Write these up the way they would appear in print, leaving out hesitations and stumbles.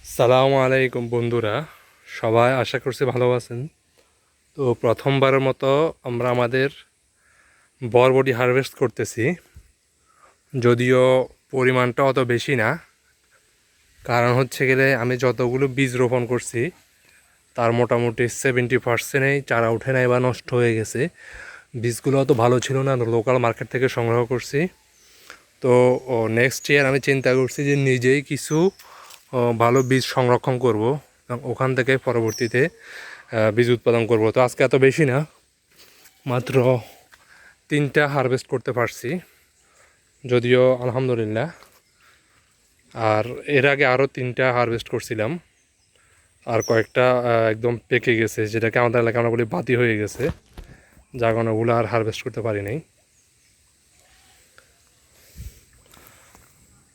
সালামু আলাইকুম বন্ধুরা, সবাই আশা করছি ভালো আছেন। তো প্রথমবারের মতো আমরা আমাদের বরবটি হারভেস্ট করতেছি, যদিও পরিমাণটা অত বেশি না। কারণ হচ্ছে গেলে আমি যতগুলো বীজ রোপণ করছি তার মোটামুটি 70%-ই চারা উঠে নাই বা নষ্ট হয়ে গেছে। বীজগুলো অত ভালো ছিল না, লোকাল মার্কেট থেকে সংগ্রহ করছি। তো নেক্সট ইয়ার আমি চিন্তা করছি যে নিজেই কিছু ভালো বীজ সংরক্ষণ করব, ওখান থেকে পরবর্তীতে বীজ উৎপাদন করব। তো আজকে এত বেশি না, মাত্র 3টা হারভেস্ট করতে পারছি, যদিও আলহামদুলিল্লাহ। আর এর আগে আরও 3টা হারভেস্ট করছিলাম, আর কয়েকটা একদম পেকে গেছে, যেটাকে আমাদের এলাকায় আমরা বলি বাতি হয়ে গেছে, যার কারণে ওগুলো আর হারভেস্ট করতে পারি নাই।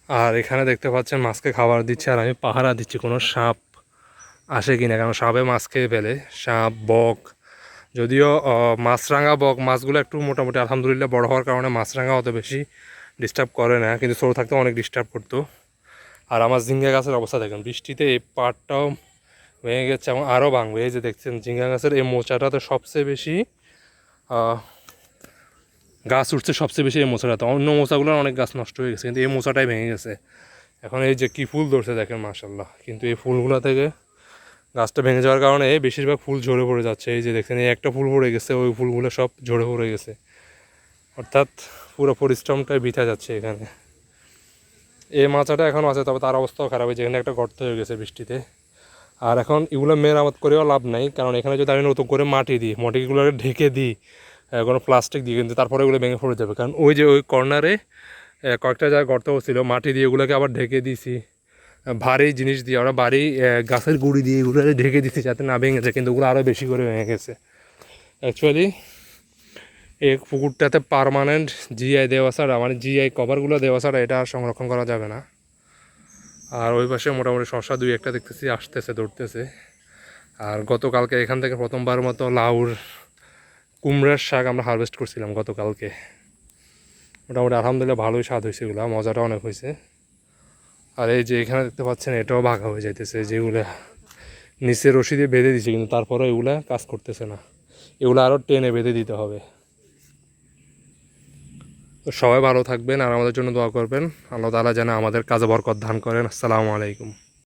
আর এখানে দেখতে পাচ্ছেন মাছকে খাবার দিচ্ছে, আর আমি পাহারা দিচ্ছি কোনো সাপ আসে কিনা, কারণ সাপে মাছ খেয়ে ফেলে। সাপ, বক, যদিও মাছরাঙা, বক মাছগুলো একটু মোটামুটি আলহামদুলিল্লাহ বড় হওয়ার কারণে মাছরাঙা অত বেশি ডিস্টার্ব করে না, কিন্তু ছোটো থাকতে অনেক ডিস্টার্ব করতো। আর আমার ঝিঙ্গা গাছের অবস্থা দেখেন, বৃষ্টিতে এই পাটটাও ভেঙে গেছে এবং আরও ভাঙবে। এই যে দেখছেন ঝিঙ্গা গাছের এই মোচাটাতে সবচেয়ে বেশি গাছ উঠছে, সবচেয়ে বেশি এই মোচাটাতে। অন্য মোচাগুলোর অনেক গাছ নষ্ট হয়ে গেছে, কিন্তু এই মোচাটাই ভেঙে গেছে। এখন এই যে কী ফুল ধরছে দেখেন, মাশাল্লাহ। কিন্তু এই ফুলগুলো থেকে গাছটা ভেঙে যাওয়ার কারণে বেশিরভাগ ফুল ঝরে পড়ে যাচ্ছে। এই যে দেখছেন, এই একটা ফুল পড়ে গেছে, ওই ফুলগুলো সব ঝরে পড়ে গেছে। অর্থাৎ পুরো পরিশ্রমটাই বৃথা যাচ্ছে এখানে। এই মাচাটা এখনও আছে, তবে তার অবস্থাও খারাপ হয়েছে, এখানে একটা গর্ত হয়ে গেছে বৃষ্টিতে। আর এখন এগুলো মেরামত করেও লাভ নাই, কারণ এখানে যদি আমি নতুন করে মাটি দিই, মাটিগুলোকে ঢেকে দিই কোনো প্লাস্টিক দিয়ে, কিন্তু তারপরে এগুলো ভেঙে পড়ে যাবে। কারণ ওই যে ওই কর্নারে কয়েকটা জায়গায় গর্ত ছিল, মাটি দিয়ে এগুলোকে আবার ঢেকে দিয়েছি ভারী জিনিস দিয়ে। আমরা বাড়ি গাছের গুঁড়ি দিয়ে এগুলো ঢেকে দিচ্ছি যাতে না ভেঙে যায়, কিন্তু ওগুলো আরও বেশি করে ভেঙে গেছে। অ্যাকচুয়ালি এই পুকুরটাতে পার্মানেন্ট জিআই দেওয়া ছাড়া, মানে জিআই কভারগুলো দেওয়া ছাড়া এটা আর সংরক্ষণ করা যাবে না। আর ওই পাশে মোটামুটি শশা 2-1টা দেখতেছি আসতেছে, দৌড়তেছে। আর গতকালকে এখান থেকে প্রথমবার মতো লাউর, কুমড়ার শাক আমরা হারভেস্ট করছিলাম গতকালকে। মোটামুটি আলহামদুলিল্লাহ ভালোই স্বাদ হয়েছে, এগুলো মজাটা অনেক হয়েছে। আর এই যে এখানে দেখতে পাচ্ছেন, এটাও ভাগা হয়ে যাইতেছে, যেগুলো নিচে রশি দিয়ে বেঁধে দিচ্ছে, কিন্তু তারপরে এগুলা কাজ করতেছে না, এগুলো আরও টেনে বেঁধে দিতে হবে। তো সবাই ভালো থাকবেন আর আমাদের জন্য দোয়া করবেন। আল্লাহ তাআলা যেন আমাদের কাজে বরকত দান করেন। আসসালামু আলাইকুম।